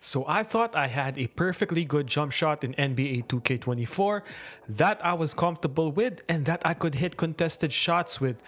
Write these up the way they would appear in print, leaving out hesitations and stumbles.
So I thought I had a perfectly good jump shot in NBA 2K24 that I was comfortable with and that I could hit contested shots with.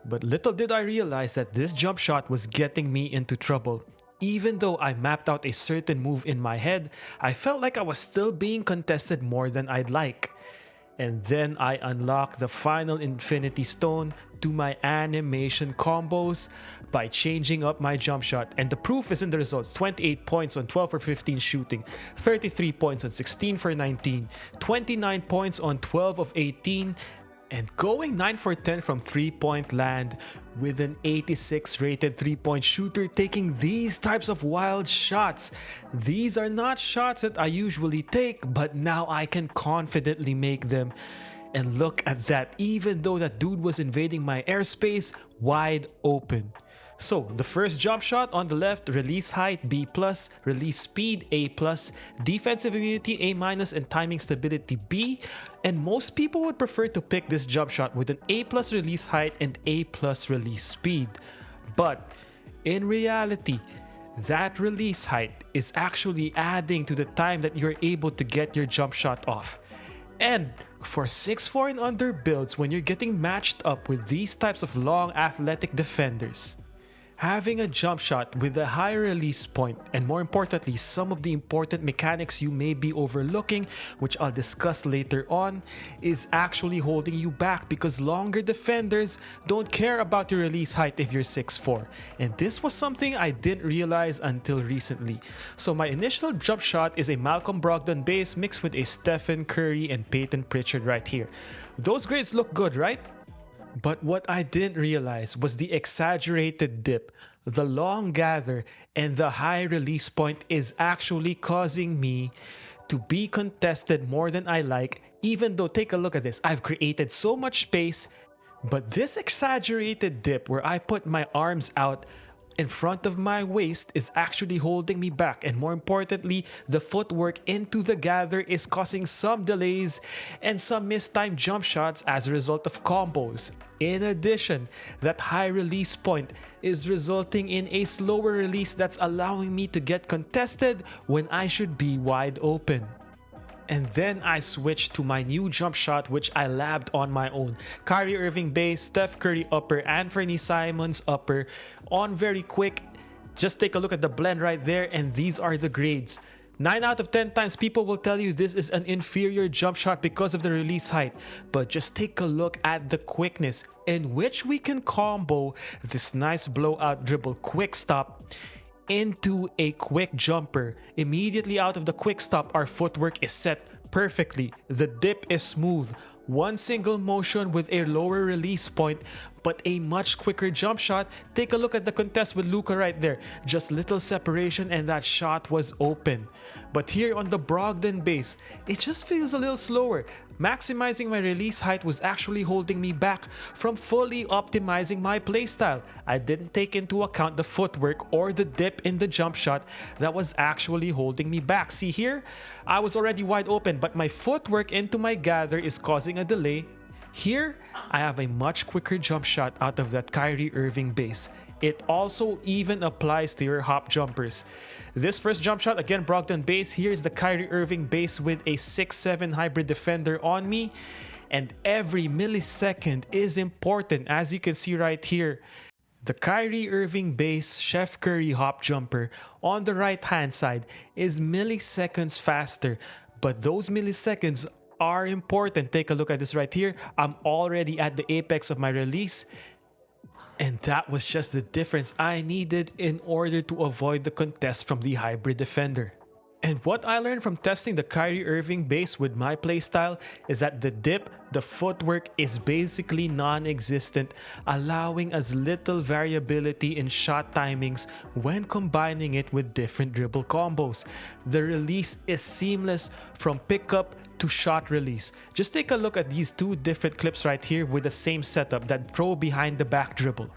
But little did I realize that this jump shot was getting me into trouble. Even though I mapped out a certain move in my head, I felt like I was still being contested more than I'd like. And then I unlock the final Infinity Stone to my animation combos by changing up my jump shot. And the proof is in the results: 28 points on 12 for 15 shooting, 33 points on 16 for 19, 29 points on 12 of 18, and going 9 for 10 from 3-point land with an 86 rated 3-point shooter taking these types of wild shots. These are not shots that I usually take, but now I can confidently make them. And look at that, even though that dude was invading my airspace, wide open. So the first jump shot on the left, release height B+, release speed A+, defensive immunity A-, and timing stability B. And most people would prefer to pick this jump shot with an A+ release height and A+ release speed. But in reality, that release height is actually adding to the time that you're able to get your jump shot off. And for 6'4" and under builds, when you're getting matched up with these types of long athletic defenders, having a jump shot with a high release point, and more importantly, some of the important mechanics you may be overlooking, which I'll discuss later on, is actually holding you back because longer defenders don't care about your release height if you're 6'4". And this was something I didn't realize until recently. So my initial jump shot is a Malcolm Brogdon base mixed with a Stephen Curry and Peyton Pritchard right here. Those grades look good, right? But what I didn't realize was the exaggerated dip, the long gather, and the high release point is actually causing me to be contested more than I like, even though, take a look at this, I've created so much space, but this exaggerated dip where I put my arms out in front of my waist is actually holding me back, and more importantly, the footwork into the gather is causing some delays and some mistimed jump shots as a result of combos. In addition, that high release point is resulting in a slower release that's allowing me to get contested when I should be wide open. And then I switched to my new jump shot, which I labbed on my own. Kyrie Irving base, Steph Curry upper, Anthony Simons upper on very quick. Just take a look at the blend right there, and these are the grades. 9 out of 10 times people will tell you this is an inferior jump shot because of the release height. But just take a look at the quickness in which we can combo this nice blowout dribble quick stop into a quick jumper. Immediately out of the quick stop, our footwork is set perfectly. The dip is smooth. One single motion with a lower release point, but a much quicker jump shot. Take a look at the contest with Luka right there. Just little separation and that shot was open. But here on the Brogdon base, it just feels a little slower. Maximizing my release height was actually holding me back from fully optimizing my playstyle. I didn't take into account the footwork or the dip in the jump shot that was actually holding me back. See here, I was already wide open, but my footwork into my gather is causing a delay. Here, I have a much quicker jump shot out of that Kyrie Irving base. It also even applies to your hop jumpers. This first jump shot, again Brogdon base. Here's the Kyrie Irving base with a 6'7" hybrid defender on me. And every millisecond is important, as you can see right here. The Kyrie Irving base Chef Curry hop jumper on the right hand side is milliseconds faster. But those milliseconds are important. Take a look at this right here. I'm already at the apex of my release. And that was just the difference I needed in order to avoid the contest from the hybrid defender. And what I learned from testing the Kyrie Irving base with my playstyle is that the dip, the footwork is basically non-existent, allowing as little variability in shot timings when combining it with different dribble combos. The release is seamless from pickup to shot release. Just take a look at these two different clips right here with the same setup, that throw behind the back dribble.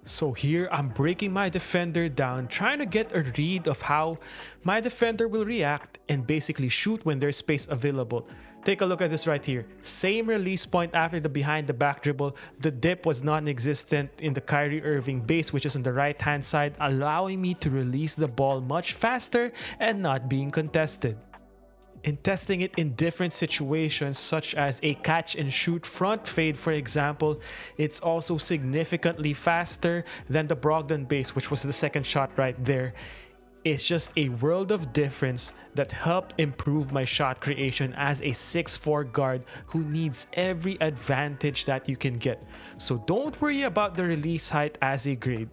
So here I'm breaking my defender down, trying to get a read of how my defender will react and basically shoot when there's space available. Take a look at this right here. Same release point after the behind the back dribble. The dip was non-existent in the Kyrie Irving base, which is on the right hand side, allowing me to release the ball much faster and not being contested. In testing it in different situations such as a catch and shoot front fade, for example, it's also significantly faster than the Brogdon base, which was the second shot right there. It's just a world of difference that helped improve my shot creation as a 6'4" guard who needs every advantage that you can get. So don't worry about the release height as a grade.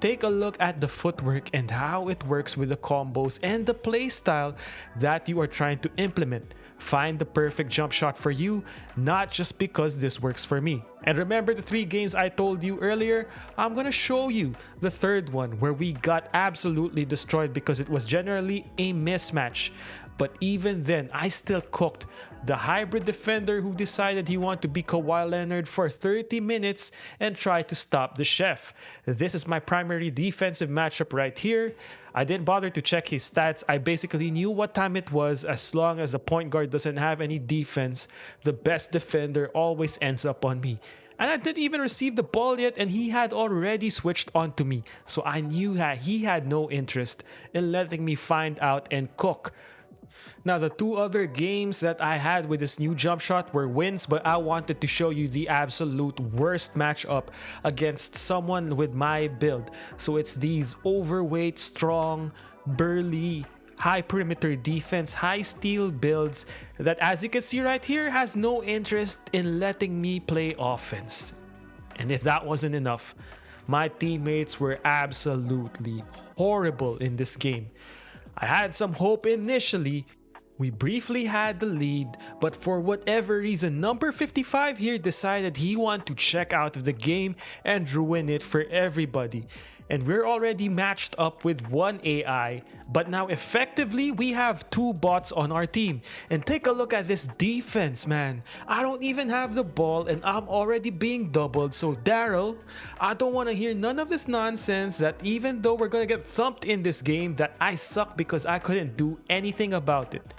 Take a look at the footwork and how it works with the combos and the play style that you are trying to implement. Find the perfect jump shot for you, not just because this works for me. And remember the 3 games I told you earlier? I'm gonna show you the third one where we got absolutely destroyed because it was generally a mismatch. But even then, I still cooked the hybrid defender who decided he wanted to be Kawhi Leonard for 30 minutes and try to stop the chef. This is my primary defensive matchup right here. I didn't bother to check his stats. I basically knew what time it was. As long as the point guard doesn't have any defense, the best defender always ends up on me. And I didn't even receive the ball yet and he had already switched on to me. So I knew that he had no interest in letting me find out and cook. Now, the 2 other games that I had with this new jump shot were wins, but I wanted to show you the absolute worst matchup against someone with my build. So it's these overweight, strong, burly, high perimeter defense, high steal builds that, as you can see right here, has no interest in letting me play offense. And if that wasn't enough, my teammates were absolutely horrible in this game. I had some hope initially. We briefly had the lead, but for whatever reason, number 55 here decided he wanted to check out of the game and ruin it for everybody. And we're already matched up with 1 AI, but now effectively we have 2 bots on our team. And take a look at this defense, man. I don't even have the ball and I'm already being doubled. So Daryl, I don't want to hear none of this nonsense that even though we're gonna get thumped in this game, that I suck because I couldn't do anything about it.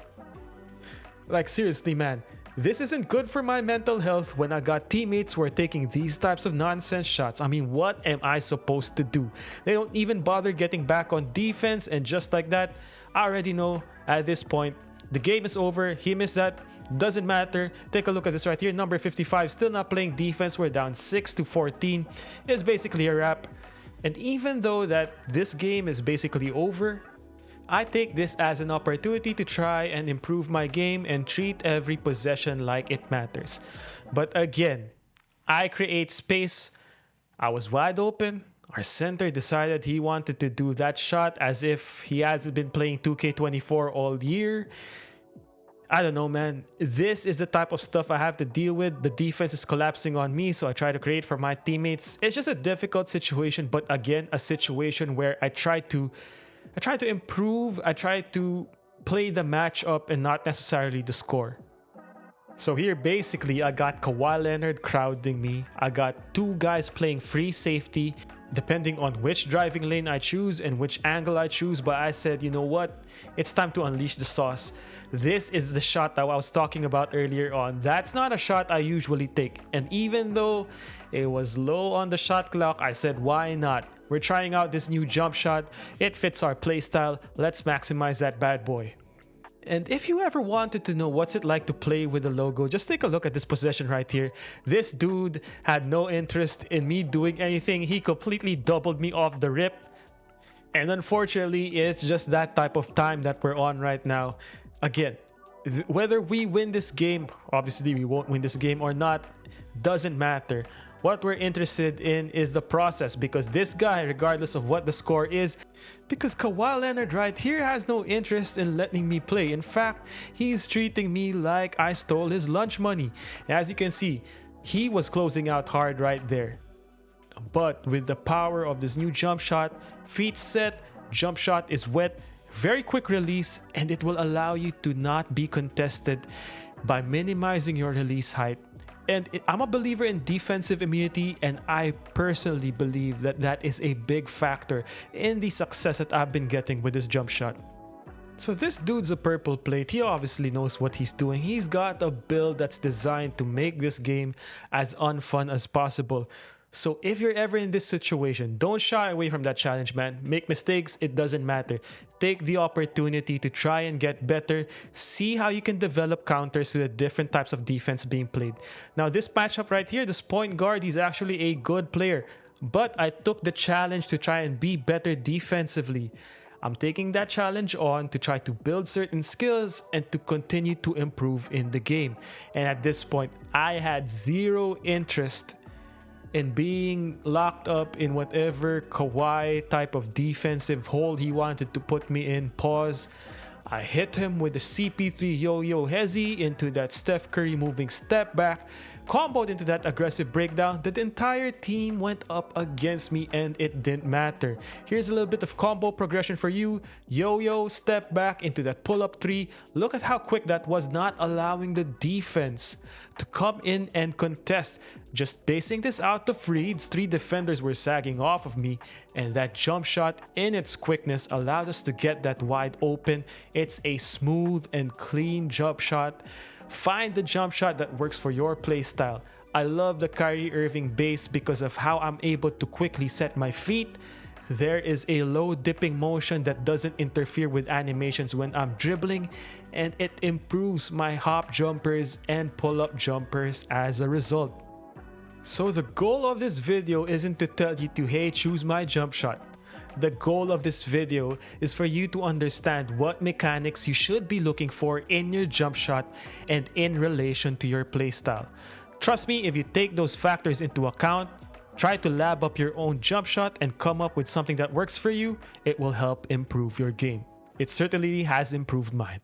Like seriously, man, this isn't good for my mental health when I got teammates who are taking these types of nonsense shots. I mean, what am I supposed to do? They don't even bother getting back on defense, and just like that, I already know at this point, the game is over. He missed that. Doesn't matter. Take a look at this right here. Number 55 still not playing defense. We're down 6-14. It's basically a wrap. And even though that this game is basically over, I take this as an opportunity to try and improve my game and treat every possession like it matters. But again, I create space. I was wide open. Our center decided he wanted to do that shot as if he hasn't been playing 2K24 all year. I don't know, man. This is the type of stuff I have to deal with. The defense is collapsing on me, so I try to create for my teammates. It's just a difficult situation, but again, a situation where I try to improve. I try to play the matchup and not necessarily the score. So here, basically, I got Kawhi Leonard crowding me. I got 2 guys playing free safety, depending on which driving lane I choose and which angle I choose. But I said, you know what? It's time to unleash the sauce. This is the shot that I was talking about earlier on. That's not a shot I usually take. And even though it was low on the shot clock, I said, why not? We're trying out this new jump shot. It fits our playstyle. Let's maximize that bad boy. And if you ever wanted to know what's it like to play with the logo, just take a look at this possession right here. This dude had no interest in me doing anything. He completely doubled me off the rip. And unfortunately, it's just that type of time that we're on right now. Again, whether we win this game, obviously we won't win this game or not, doesn't matter. What we're interested in is the process, because this guy, regardless of what the score is, because Kawhi Leonard right here has no interest in letting me play. In fact, he's treating me like I stole his lunch money. As you can see, he was closing out hard right there. But with the power of this new jump shot, feet set, jump shot is wet, very quick release, and it will allow you to not be contested by minimizing your release height I'm a believer in defensive immunity, and I personally believe that that is a big factor in the success that I've been getting with this jump shot. So this dude's a purple plate. He obviously knows what he's doing. He's got a build that's designed to make this game as unfun as possible. So if you're ever in this situation, don't shy away from that challenge, man. Make mistakes, it doesn't matter. Take the opportunity to try and get better. See how you can develop counters to the different types of defense being played. Now this matchup right here, this point guard, he's actually a good player. But I took the challenge to try and be better defensively. I'm taking that challenge on to try to build certain skills and to continue to improve in the game. And at this point, I had zero interest in being locked up in whatever Kawhi type of defensive hole he wanted to put me in. Pause. I hit him with the CP3 yo-yo hezzy into that Steph Curry moving step back, comboed into that aggressive breakdown. The entire team went up against me and it didn't matter. Here's a little bit of combo progression for you. Yo-yo, step back into that pull-up 3. Look at how quick that was, not allowing the defense to come in and contest. Just basing this out of reads, 3 defenders were sagging off of me, and that jump shot in its quickness allowed us to get that wide open. It's a smooth and clean jump shot. Find the jump shot that works for your play style. I love the Kyrie Irving base because of how I'm able to quickly set my feet. There is a low dipping motion that doesn't interfere with animations when I'm dribbling, and it improves my hop jumpers and pull-up jumpers as a result. So the goal of this video isn't to tell you to, hey, choose my jump shot. The goal of this video is for you to understand what mechanics you should be looking for in your jump shot and in relation to your playstyle. Trust me, if you take those factors into account, try to lab up your own jump shot and come up with something that works for you, it will help improve your game. It certainly has improved mine.